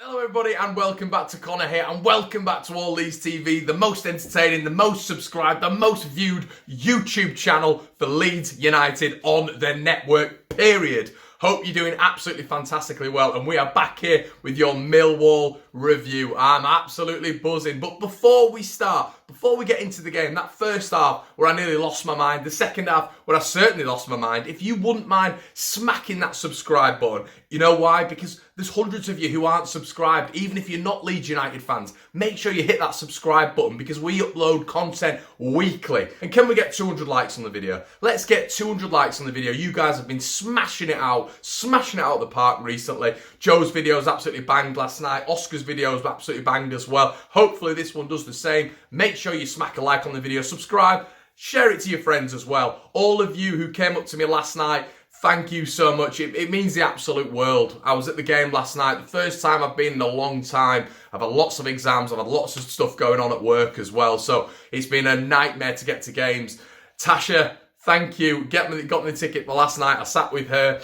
Hello everybody and welcome back to Conor here and welcome back to Leeds TV, the most entertaining, the most subscribed, the most viewed YouTube channel for Leeds United on the network, period. Hope you're doing absolutely fantastically well and we are back here with your Millwall review. I'm absolutely buzzing, but before we start, before we get into the game, that first half where I nearly lost my mind, the second half where I certainly lost my mind, if you wouldn't mind smacking that subscribe button. You know why? Because there's hundreds of you who aren't subscribed, even if you're not Leeds United fans. Make sure you hit that subscribe button because we upload content weekly. And can we get 200 likes on the video? Let's get 200 likes on the video. You guys have been smashing it out of the park recently. Joe's videos absolutely banged last night. Oscar's videos absolutely banged as well. Hopefully this one does the same. Make sure you smack a like on the video, subscribe, share it to your friends as well. All of you who came up to me last night, thank you so much. It means the absolute world. I was at the game last night, the first time I've been in a long time. I've had lots of exams, I've had lots of stuff going on at work as well, so it's been a nightmare to get to games. Tasha, thank you. Got me the ticket for last night. I sat with her.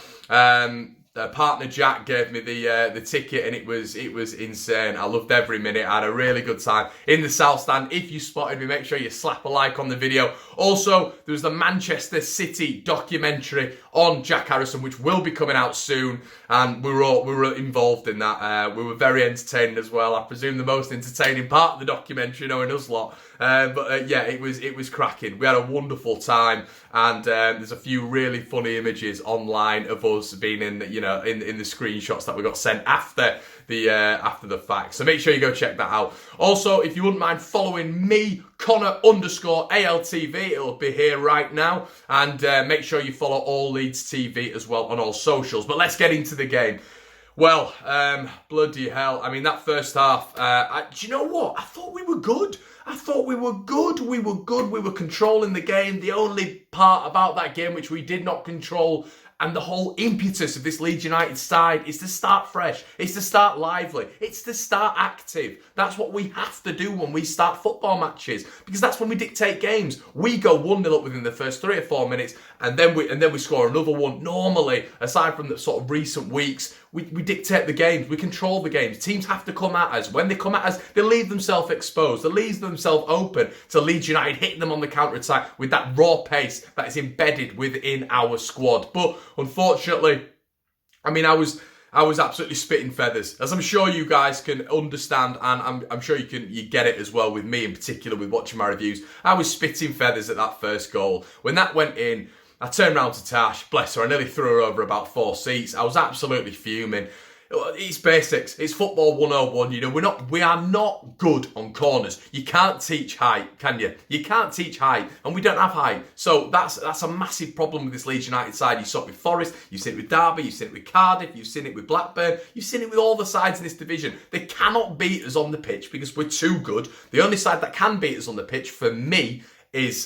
Partner Jack gave me the ticket and it was insane. I loved every minute. I had a really good time in the South Stand. If you spotted me, make sure you slap a like on the video. Also, there was the Manchester City documentary on Jack Harrison, which will be coming out soon, and we were involved in that. We were very entertaining as well. I presume the most entertaining part of the documentary, knowing us lot. Yeah, it was cracking. We had a wonderful time, and there's a few really funny images online of us being in the screenshots that we got sent after the fact. So make sure you go check that out. Also, if you wouldn't mind following me, Conor_ALTV, it'll be here right now, and make sure you follow All Leeds TV as well on all socials. But let's get into the game. Well, bloody hell. I mean, that first half, do you know what? I thought we were good. We were controlling the game. The only part about that game which we did not control, and the whole impetus of this Leeds United side, is to start fresh. It's to start lively. It's to start active. That's what we have to do when we start football matches, because that's when we dictate games. We go 1-0 up within the first 3 or 4 minutes, and then we score another one. Normally, aside from the sort of recent weeks, we dictate the games. We control the games. Teams have to come at us. When they come at us, they leave themselves exposed. They leave themselves open to Leeds United hitting them on the counter-attack with that raw pace that is embedded within our squad. But unfortunately, I mean, I was absolutely spitting feathers, as I'm sure you guys can understand, and I'm sure you get it as well with me in particular with watching my reviews. I was spitting feathers at that first goal. When that went in, I turned round to Tash, bless her, I nearly threw her over about 4 seats. I was absolutely fuming. It's basics. It's football 101. You know, we are not good on corners. You can't teach height, can you? You can't teach height, and we don't have height. So that's a massive problem with this Leeds United side. You saw it with Forest, you've seen it with Derby, you've seen it with Cardiff, you've seen it with Blackburn, you've seen it with all the sides in this division. They cannot beat us on the pitch because we're too good. The only side that can beat us on the pitch, for me, is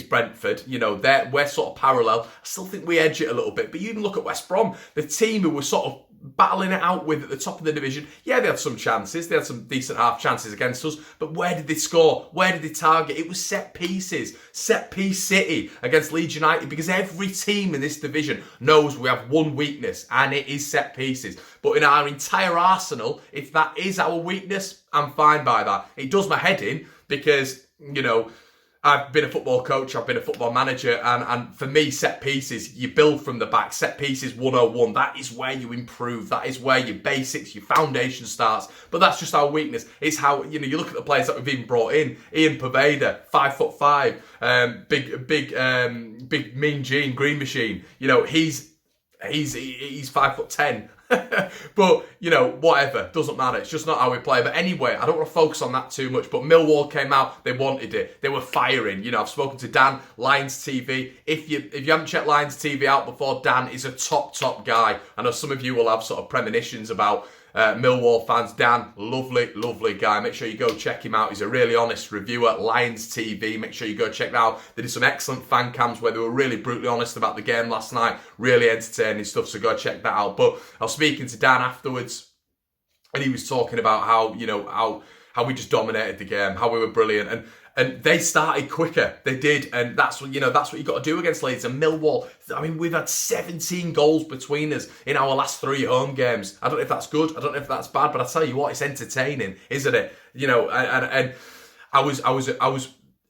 Brentford. You know, we're sort of parallel. I still think we edge it a little bit, but you even look at West Brom, the team who were sort of battling it out with at the top of the division. Yeah, they had some chances. They had some decent half chances against us, but where did they score? Where did they target? It was set pieces. Set piece city against Leeds United, because every team in this division knows we have one weakness, and it is set pieces. But in our entire arsenal, if that is our weakness, I'm fine by that. It does my head in because, you know, I've been a football coach, I've been a football manager, and for me, set pieces, you build from the back. Set pieces 101, that is where you improve. That is where your basics, your foundation starts. But that's just our weakness. It's how, you know, you look at the players that we've even brought in. Ian Poveda, 5'5", big mean Gene, Green Machine. You know, he's 5'10". But, you know, whatever, doesn't matter. It's just not how we play. But anyway, I don't want to focus on that too much. But Millwall came out, they wanted it. They were firing. You know, I've spoken to Dan, Lions TV. If you haven't checked Lions TV out before, Dan is a top guy. I know some of you will have sort of premonitions about Millwall fans. Dan, lovely guy. Make sure you go check him out. He's a really honest reviewer. Lions TV, make sure you go check that out. They did some excellent fan cams where they were really brutally honest about the game last night. Really entertaining stuff, so go check that out. But I was speaking to Dan afterwards, and he was talking about how, you know, how we just dominated the game, how we were brilliant, and they started quicker. They did, and that's what you got to do against Leeds. And Millwall, I mean, we've had 17 goals between us in our last 3 home games. I don't know if that's good. I don't know if that's bad, but I tell you what, it's entertaining, isn't it? And I was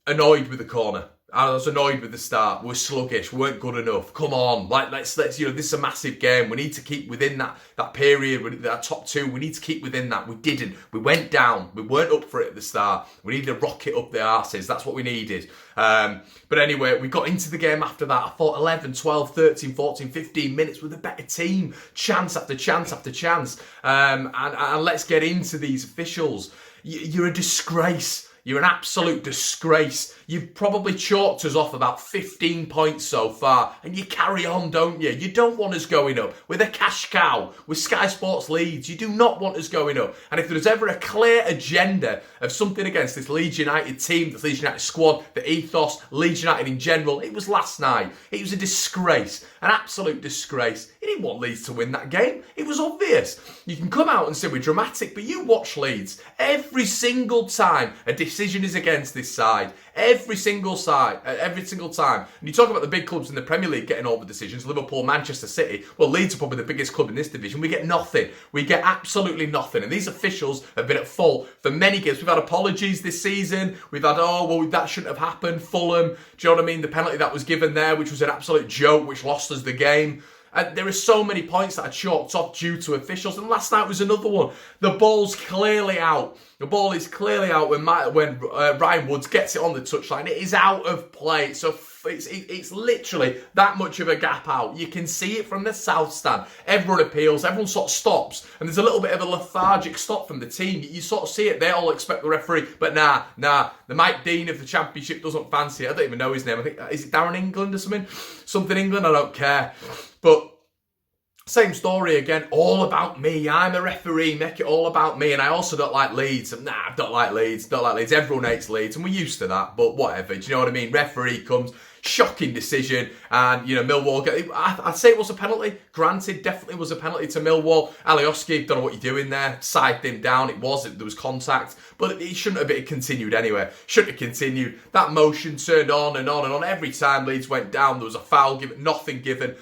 annoyed with the corner. I was annoyed with the start. We were sluggish. We weren't good enough. Come on, let's this is a massive game. We need to keep within that period, that top 2. We need to keep within that. We didn't. We went down. We weren't up for it at the start. We needed to rocket up the arses. That's what we needed. But anyway, we got into the game after that. I thought 11, 12, 13, 14, 15 minutes with a better team. Chance after chance after chance. And let's get into these officials. You're a disgrace. You're an absolute disgrace. You've probably chalked us off about 15 points so far, and you carry on, don't you? You don't want us going up. With a cash cow, with Sky Sports Leeds, you do not want us going up. And if there was ever a clear agenda of something against this Leeds United team, this Leeds United squad, the ethos, Leeds United in general, it was last night. It was a disgrace, an absolute disgrace. He didn't want Leeds to win that game. It was obvious. You can come out and say we're dramatic, but you watch Leeds. Every single time a decision is against this side, every single time. And you talk about the big clubs in the Premier League getting all the decisions, Liverpool, Manchester City. Well, Leeds are probably the biggest club in this division. We get nothing. We get absolutely nothing. And these officials have been at fault for many games. We've had apologies this season. We've had, that shouldn't have happened. Fulham, do you know what I mean? The penalty that was given there, which was an absolute joke, which lost us the game. There are so many points that are chalked off due to officials, and last night was another one. The ball's clearly out. The ball is clearly out when Ryan Woods gets it on the touchline. It is out of play. So it's literally that much of a gap out. You can see it from the south stand. Everyone appeals. Everyone sort of stops, and there's a little bit of a lethargic stop from the team. You sort of see it. They all expect the referee, but nah. The Mike Dean of the Championship doesn't fancy it. I don't even know his name. I think is it Darren England or something? Something England. I don't care. But same story again, all about me. I'm a referee, make it all about me. And I also don't like Leeds. I don't like Leeds. Everyone hates Leeds, and we're used to that, but whatever. Do you know what I mean? Referee comes, shocking decision, and Millwall I'd say it was a penalty. Granted, definitely was a penalty to Millwall. Alioski, don't know what you're doing there, sided him down. There was contact, but it shouldn't have been continued anyway. Shouldn't have continued. That motion turned on and on and on. Every time Leeds went down, there was a foul given, nothing given.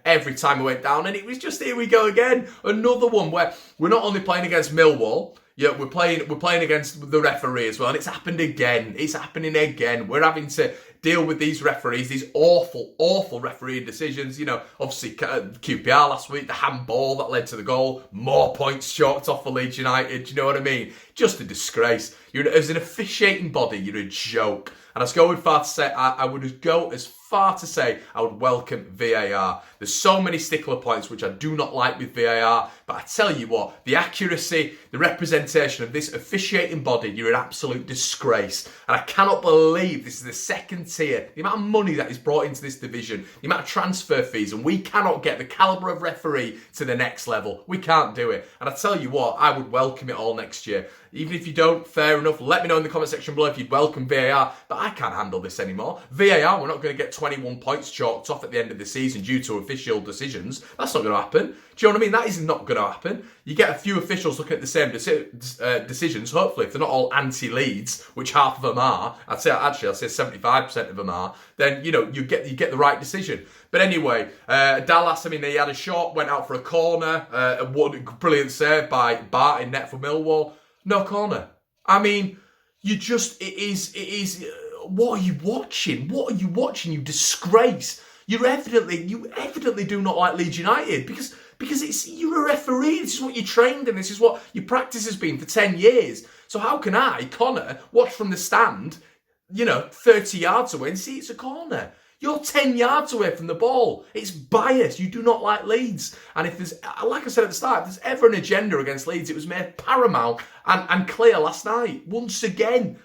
Every time we went down, and it was just, here we go again. Another one where we're not only playing against Millwall, yeah, we're playing against the referee as well, and it's happened again. It's happening again. We're having to deal with these referees, these awful refereeing decisions. Obviously QPR last week, the handball that led to the goal, more points chalked off for Leeds United. Do you know what I mean? Just a disgrace. As an officiating body, you're a joke. And I would go as far to say I would welcome VAR. There's so many stickler points which I do not like with VAR, but I tell you what, the accuracy, the representation of this officiating body, you're an absolute disgrace. And I cannot believe this is the second tier, the amount of money that is brought into this division, the amount of transfer fees, and we cannot get the calibre of referee to the next level. We can't do it. And I tell you what, I would welcome it all next year. Even if you don't, fair enough. Let me know in the comment section below if you'd welcome VAR. But I can't handle this anymore. VAR, we're not going to get 21 points chalked off at the end of the season due to official decisions. That's not going to happen. Do you know what I mean? That is not going to happen. You get a few officials looking at the same decisions. Hopefully, if they're not all anti-Leeds, which half of them are, I'd say 75% of them are, then, you get the right decision. But anyway, Dallas, he had a shot, went out for a corner, a brilliant save by Bart in net for Millwall. No corner. It is, what are you watching? What are you watching, you disgrace? You evidently do not like Leeds United because you're a referee. This is what you trained in. This is what your practice has been for 10 years. So how can I, Conor, watch from the stand, 30 yards away and see it's a corner? You're 10 yards away from the ball. It's bias. You do not like Leeds. And if there's, like I said at the start, if there's ever an agenda against Leeds, it was made paramount and clear last night. Once again,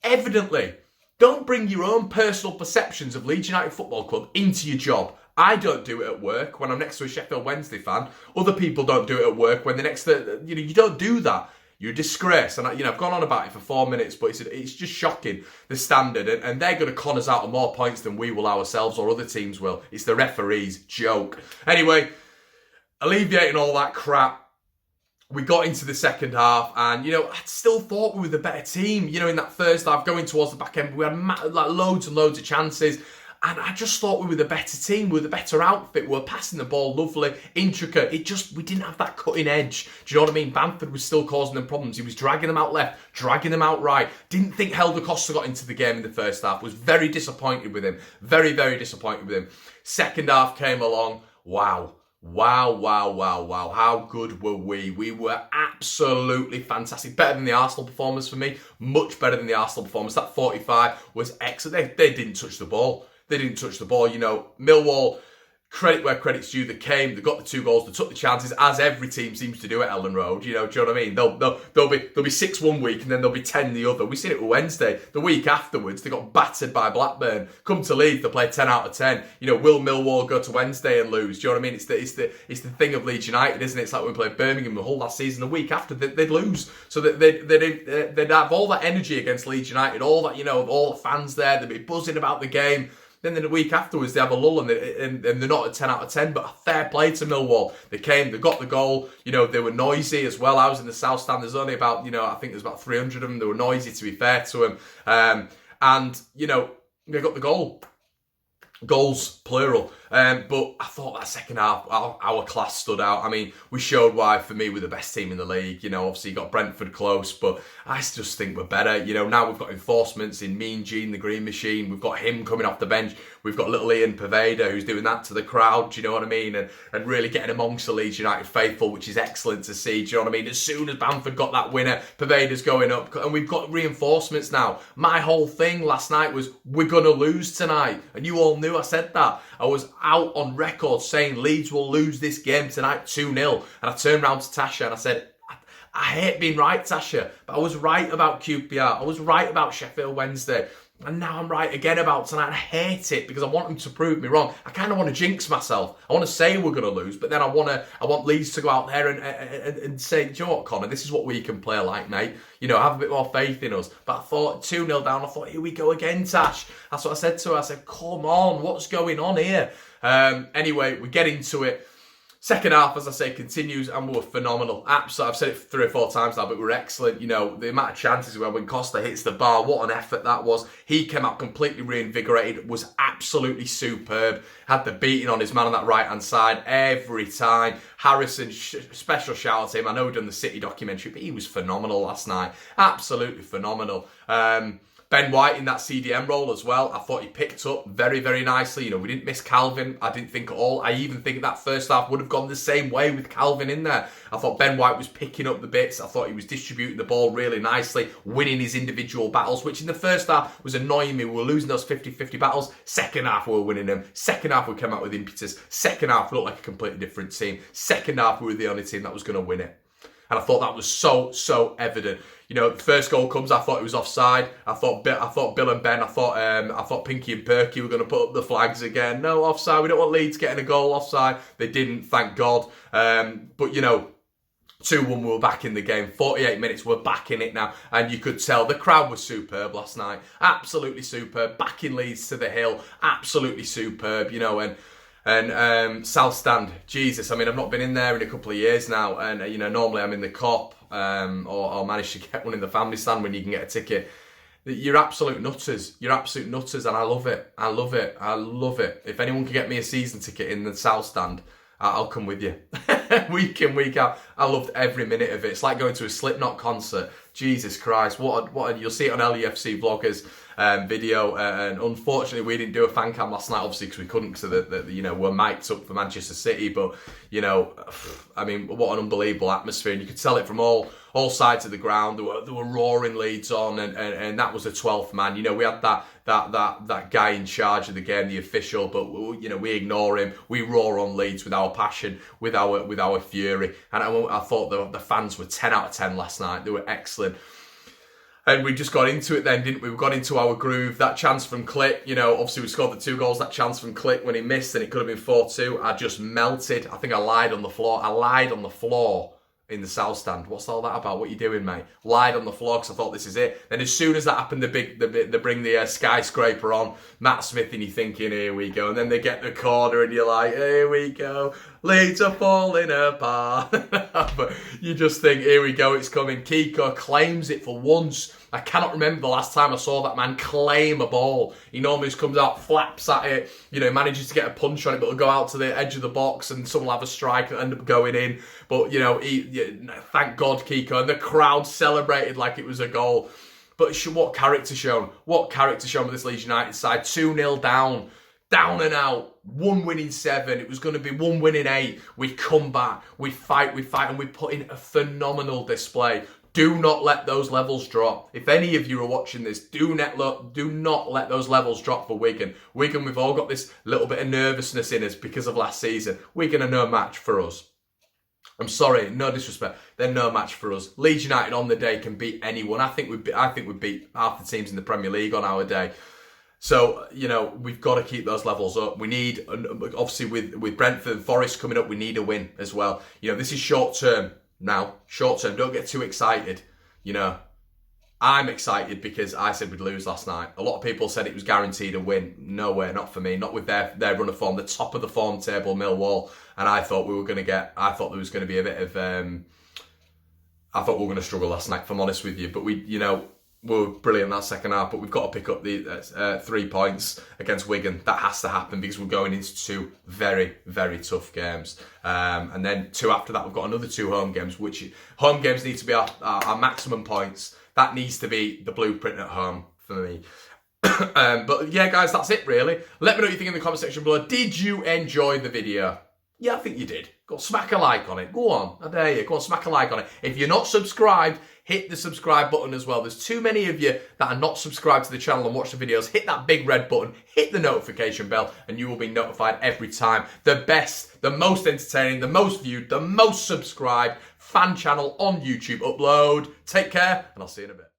evidently, don't bring your own personal perceptions of Leeds United Football Club into your job. I don't do it at work when I'm next to a Sheffield Wednesday fan. Other people don't do it at work when they're next to, you don't do that. You're a disgrace. And I've gone on about it for 4 minutes, but it's just shocking, the standard. And they're going to con us out of more points than we will ourselves or other teams will. It's the referees. Joke. Anyway, alleviating all that crap, we got into the second half, and I still thought we were the better team. In that first half, going towards the back end, we had loads and loads of chances. And I just thought we were the better team, we were the better outfit, we were passing the ball lovely, intricate. We didn't have that cutting edge. Do you know what I mean? Bamford was still causing them problems. He was dragging them out left, dragging them out right. Didn't think Helder Costa got into the game in the first half. Was very disappointed with him. Very, very disappointed with him. Second half came along. Wow. How good were we? We were absolutely fantastic. Better than the Arsenal performance for me. Much better than the Arsenal performance. That 45 was excellent. They didn't touch the ball. Millwall, credit where credit's due. They came, they got the 2 goals, they took the chances, as every team seems to do at Ellen Road. Do you know what I mean? They'll be 6 one week and then they'll be 10 the other. We seen it with Wednesday. The week afterwards, they got battered by Blackburn. Come to Leeds, they play 10 out of 10. Will Millwall go to Wednesday and lose? Do you know what I mean? It's the thing of Leeds United, isn't it? It's like when we played Birmingham the whole last season. The week after, they'd lose. So they'd have all that energy against Leeds United, all that, all the fans there, they'd be buzzing about the game. Then the week afterwards, they have a lull and they're not a 10 out of 10, but a fair play to Millwall. They came, they got the goal. They were noisy as well. I was in the South Stand. There's only about, I think there's about 300 of them. They were noisy, to be fair to them. And they got the goal. Goals, plural. But I thought that second half, our class stood out. I mean, we showed why, for me, we're the best team in the league. Obviously you got Brentford close, but I just think we're better. Now we've got enforcements in Mean Gene, the Green Machine. We've got him coming off the bench. We've got little Ian Poveda, who's doing that to the crowd. Do you know what I mean? And really getting amongst the Leeds United faithful, which is excellent to see. Do you know what I mean? As soon as Bamford got that winner, Poveda's going up, and we've got reinforcements now. My whole thing last night was, we're going to lose tonight. And you all knew I said that. I was out on record saying Leeds will lose this game tonight 2-0. And I turned around to Tasha and I said, I hate being right, Tasha, but I was right about QPR. I was right about Sheffield Wednesday. And now I'm right again about tonight. I hate it because I want them to prove me wrong. I kind of want to jinx myself. I want to say we're going to lose, but then I want Leeds to go out there and say, do you know what, Conor, this is what we can play like, mate. Have a bit more faith in us. But I thought 2-0 down. I thought, here we go again, Tash. That's what I said to her. I said, come on, what's going on here? Anyway, we get into it. Second half, as I say, continues, and we were phenomenal. Absolutely, I've said it 3 or 4 times now, but we're excellent. The amount of chances we had when Costa hits the bar, what an effort that was. He came out completely reinvigorated, was absolutely superb. Had the beating on his man on that right-hand side every time. Harrison, special shout out to him. I know we've done the City documentary, but he was phenomenal last night. Absolutely phenomenal. Ben White in that CDM role as well. I thought he picked up very, very nicely. We didn't miss Calvin. I didn't think at all. I even think that first half would have gone the same way with Calvin in there. I thought Ben White was picking up the bits. I thought he was distributing the ball really nicely, winning his individual battles, which in the first half was annoying me. We were losing those 50-50 battles. Second half, we were winning them. Second half, we came out with impetus. Second half, we looked like a completely different team. Second half, we were the only team that was going to win it. And I thought that was so evident. The first goal comes, I thought it was offside. I thought Bill and Ben, I thought Pinky and Perky were going to put up the flags again. No, offside. We don't want Leeds getting a goal offside. They didn't, thank God. But 2-1, we were back in the game. 48 minutes, we're back in it now. And you could tell the crowd was superb last night. Absolutely superb. Back in Leeds to the Hill. Absolutely superb, And South Stand, Jesus, I mean, I've not been in there in a couple of years now, and normally I'm in the Cop, or manage to get one in the family stand when you can get a ticket. You're absolute nutters. And I love it. If anyone can get me a season ticket in the South Stand, I'll come with you. Week in, week out. I loved every minute of it. It's like going to a Slipknot concert. Jesus Christ, you'll see it on LUFC vloggers video, and unfortunately we didn't do a fan cam last night, obviously because we couldn't, because we're mic'd up for Manchester City, but I mean, what an unbelievable atmosphere, and you could tell it from all sides of the ground. There were roaring Leeds on, and that was the 12th man. We had that guy in charge of the game, the official, but we ignore him. We roar on Leeds with our passion, with our fury, and I thought the fans were 10 out of 10 last night. They were excellent. And we just got into it then, didn't we? We got into our groove. That chance from Click, obviously we scored the 2 goals. That chance from Click when he missed, and it could have been 4-2. I just melted. I think I lied on the floor. I lied on the floor in the South Stand. What's all that about? What are you doing, mate? Lied on the floor because I thought this is it. Then as soon as that happened, they bring the skyscraper on, Matt Smith, and you're thinking, here we go. And then they get the corner, and you're like, here we go. Leeds are falling apart. But you just think, here we go, it's coming. Kiko claims it for once. I cannot remember the last time I saw that man claim a ball. He normally just comes out, flaps at it, manages to get a punch on it, but will go out to the edge of the box and someone will have a strike and end up going in. But, thank God, Kiko. And the crowd celebrated like it was a goal. But what character shown? What character shown with this Leeds United side? 2-0 down and out. 1 win in 7. It was going to be 1 win in 8. We come back. We fight, and we put in a phenomenal display. Do not let those levels drop. If any of you are watching this, do not let those levels drop for Wigan. Wigan, we've all got this little bit of nervousness in us because of last season. Wigan are no match for us. I'm sorry, no disrespect. They're no match for us. Leeds United on the day can beat anyone. I think we beat half the teams in the Premier League on our day. So, we've got to keep those levels up. We need, obviously with Brentford and Forest coming up, we need a win as well. This is short term now. Short term, don't get too excited. I'm excited because I said we'd lose last night. A lot of people said it was guaranteed a win. No way, not for me. Not with their run of form, the top of the form table, Millwall. And I thought there was going to be a bit of, I thought we were going to struggle last night, if I'm honest with you. But we were brilliant that second half. But we've got to pick up the 3 points against Wigan. That has to happen because we're going into 2 very, very tough games. And then 2 after that, we've got another 2 home games, which home games need to be our maximum points. That needs to be the blueprint at home for me. But yeah, guys, that's it really. Let me know what you think in the comment section below. Did you enjoy the video? Yeah, I think you did. Go on, smack a like on it. Go on, I dare you. Go on, smack a like on it. If you're not subscribed, hit the subscribe button as well. There's too many of you that are not subscribed to the channel and watch the videos. Hit that big red button, hit the notification bell, and you will be notified every time. The best, the most entertaining, the most viewed, the most subscribed fan channel on YouTube upload. Take care, and I'll see you in a bit.